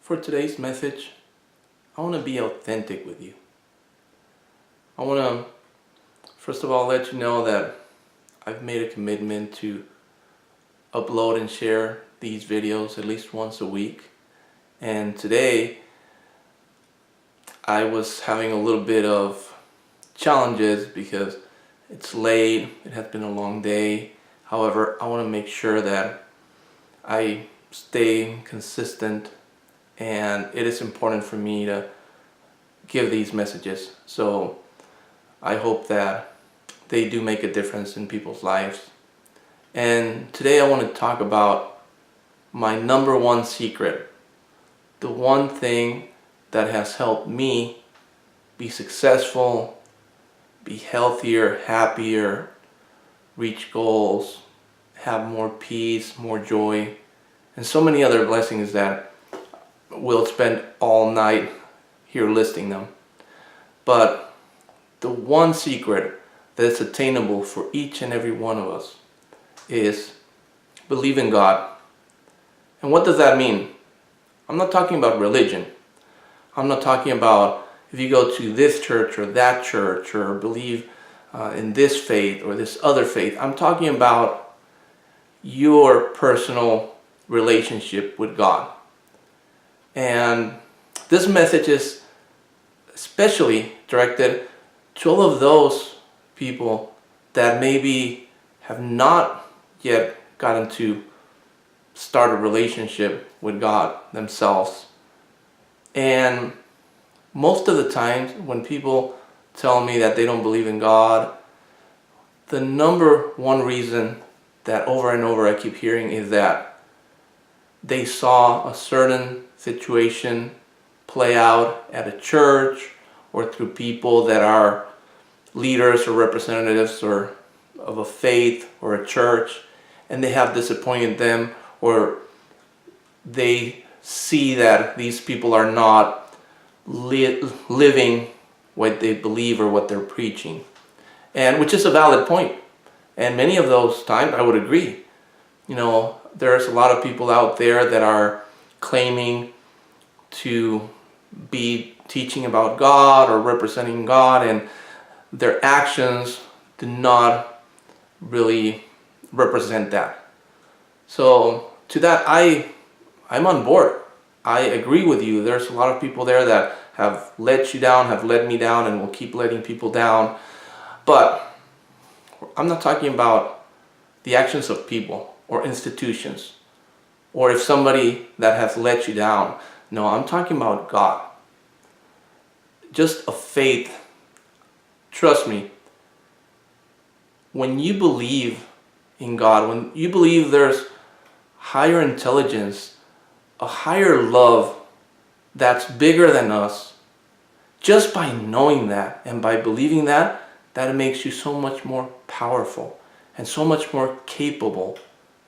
For today's message, I want to be authentic with you. I want to, first of all, let you know that I've made a commitment to upload and share these videos at least once a week. And today, I was having a little bit of challenges because it's late, it has been a long day. However, I want to make sure that I stay consistent, and it is important for me to give these messages. So I hope that they do make a difference in people's lives. And today I want to talk about my number one secret, the one thing that has helped me be successful, be healthier, happier, reach goals, have more peace, more joy, and so many other blessings that we'll spend all night here listing them. But the one secret that's attainable for each and every one of us is believe in God. And what does that mean? I'm not talking about religion. I'm not talking about if you go to this church or that church or believe in this faith or this other faith. I'm talking about your personal relationship with God. And this message is especially directed to all of those people that maybe have not yet gotten to start a relationship with God themselves. And most of the times when people tell me that they don't believe in God, the number one reason that over and over I keep hearing is that they saw a certain situation play out at a church or through people that are leaders or representatives or of a faith or a church, and they have disappointed them, or they see that these people are not living what they believe or what they're preaching, and which is a valid point. And many of those times I would agree. You know, there's a lot of people out there that are claiming to be teaching about God or representing God, and their actions do not really represent that. So to that, I'm on board. I agree with you. There's a lot of people there that have let you down, have let me down, and will keep letting people down. But I'm not talking about the actions of people or institutions, or if somebody that has let you down. No, I'm talking about God. Just a faith. Trust me, when you believe in God, when you believe there's higher intelligence, a higher love that's bigger than us, just by knowing that and by believing that, that makes you so much more powerful and so much more capable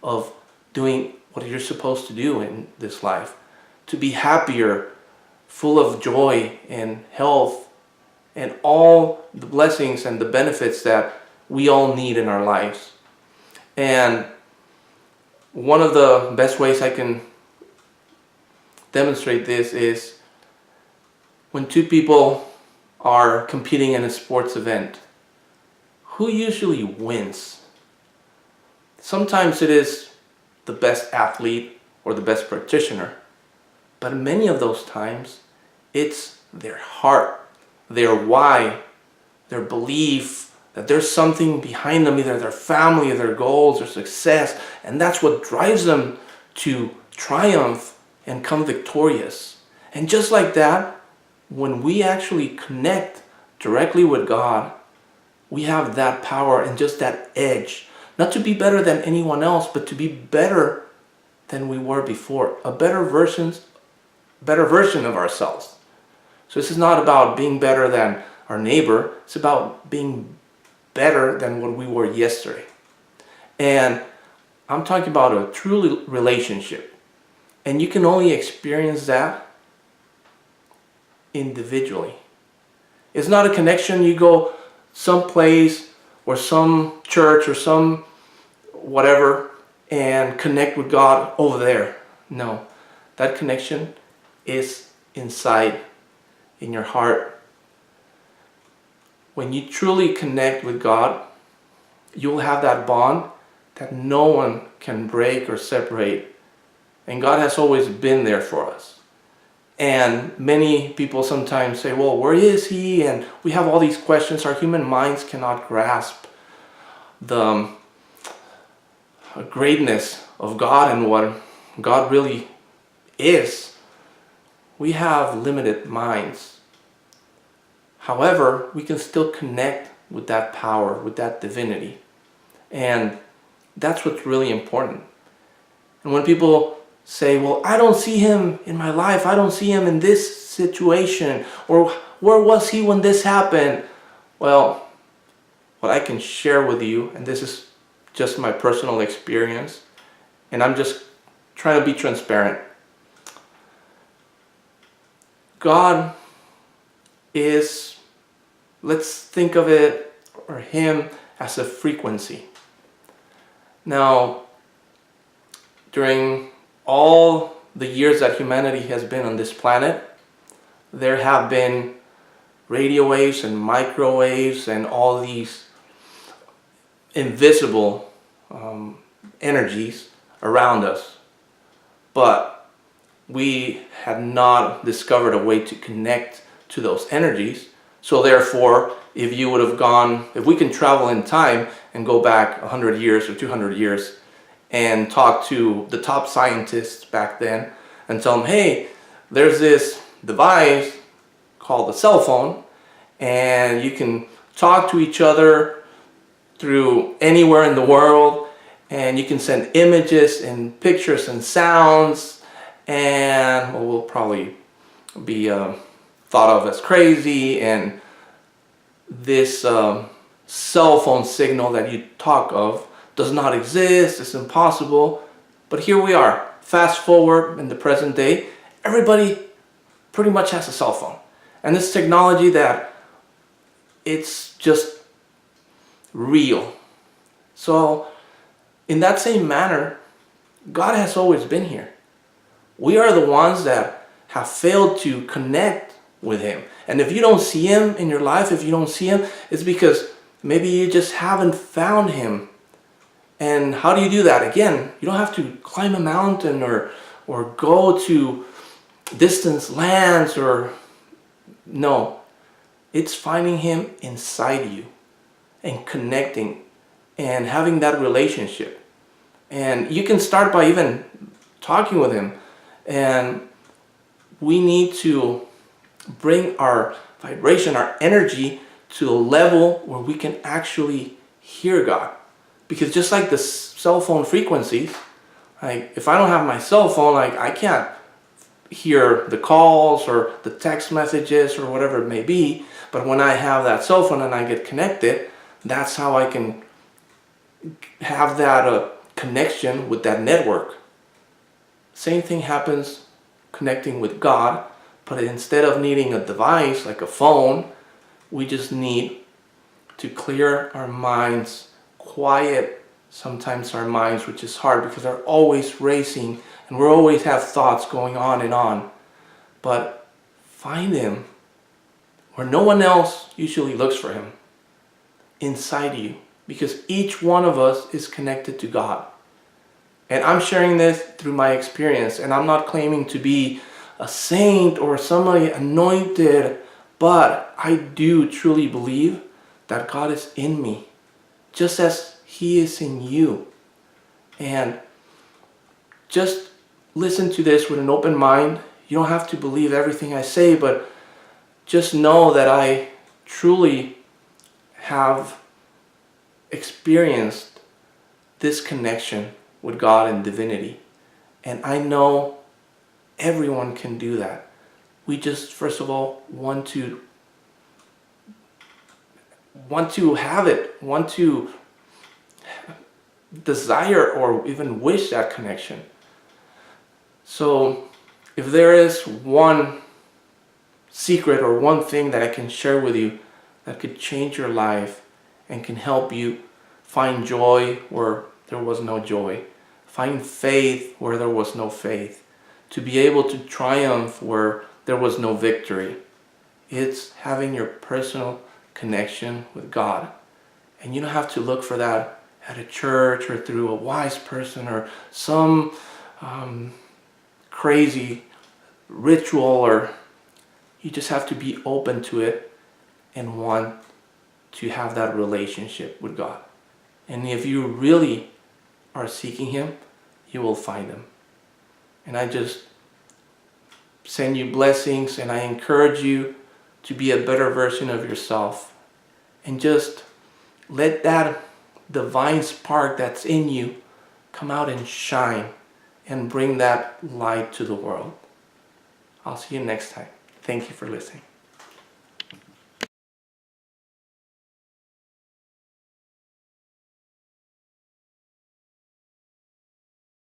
of doing what you're supposed to do in this life. To be happier, full of joy and health and all the blessings and the benefits that we all need in our lives. And one of the best ways I can demonstrate this is when two people are competing in a sports event. Who usually wins? Sometimes it is the best athlete or the best practitioner, but many of those times it's their heart, their why, their belief that there's something behind them, either their family, their goals, their success, and that's what drives them to triumph and come victorious. And just like that, when we actually connect directly with God, we have that power and just that edge, not to be better than anyone else, but to be better than we were before, a better version of ourselves. So this is not about being better than our neighbor, it's about being better than what we were yesterday. And I'm talking about a true relationship. And you can only experience that individually. It's not a connection you go someplace or some church or some whatever and connect with God over there. No, that connection is inside in your heart. When you truly connect with God, you'll have that bond that no one can break or separate. And God has always been there for us. And many people sometimes say, well, where is He? And we have all these questions. Our human minds cannot grasp the greatness of God and what God really is. We have limited minds. However, we can still connect with that power, with that divinity. And that's what's really important. And when people say, well, I don't see Him in my life, I don't see Him in this situation, or where was He when this happened? Well, what I can share with you, and this is just my personal experience, and I'm just trying to be transparent. God is, let's think of it, or Him, as a frequency. Now, during all the years that humanity has been on this planet, there have been radio waves and microwaves and all these invisible energies around us. But we had not discovered a way to connect to those energies. So therefore, if you would have gone, if we can travel in time and go back 100 years or 200 years and talk to the top scientists back then and tell them, hey, there's this device called a cell phone, and you can talk to each other through anywhere in the world, and you can send images and pictures and sounds, and well, we'll probably be thought of as crazy, and this cell phone signal that you talk of does not exist, it's impossible. But here we are, fast forward in the present day, everybody pretty much has a cell phone. And this technology that it's just real. So in that same manner, God has always been here. We are the ones that have failed to connect with Him. And if you don't see Him in your life, if you don't see Him, it's because maybe you just haven't found Him. And how do you do that? Again, you don't have to climb a mountain or go to distant lands, or no. It's finding Him inside you and connecting and having that relationship. And you can start by even talking with Him. And we need to bring our vibration, our energy to a level where we can actually hear God. Because just like the cell phone frequencies, like if I don't have my cell phone, like I can't hear the calls or the text messages or whatever it may be. But when I have that cell phone and I get connected, that's how I can have that connection with that network. Same thing happens connecting with God, but instead of needing a device like a phone, we just need to clear our minds, quiet sometimes our minds, which is hard because they're always racing and we always have thoughts going on and on. But find Him where no one else usually looks for Him, inside you, because each one of us is connected to God. And I'm sharing this through my experience, and I'm not claiming to be a saint or somebody anointed, but I do truly believe that God is in me, just as He is in you. And just listen to this with an open mind. You don't have to believe everything I say, but just know that I truly have experienced this connection with God and divinity. And I know everyone can do that. We just, first of all, want to have it, want to desire or even wish that connection. So if there is one secret or one thing that I can share with you that could change your life and can help you find joy where there was no joy, find faith where there was no faith, to be able to triumph where there was no victory. It's having your personal connection with God. And you don't have to look for that at a church or through a wise person or some crazy ritual, or you just have to be open to it and want to have that relationship with God. And if you really are seeking Him, you will find Him. And I just send you blessings, and I encourage you to be a better version of yourself. And just let that divine spark that's in you come out and shine and bring that light to the world. I'll see you next time. Thank you for listening.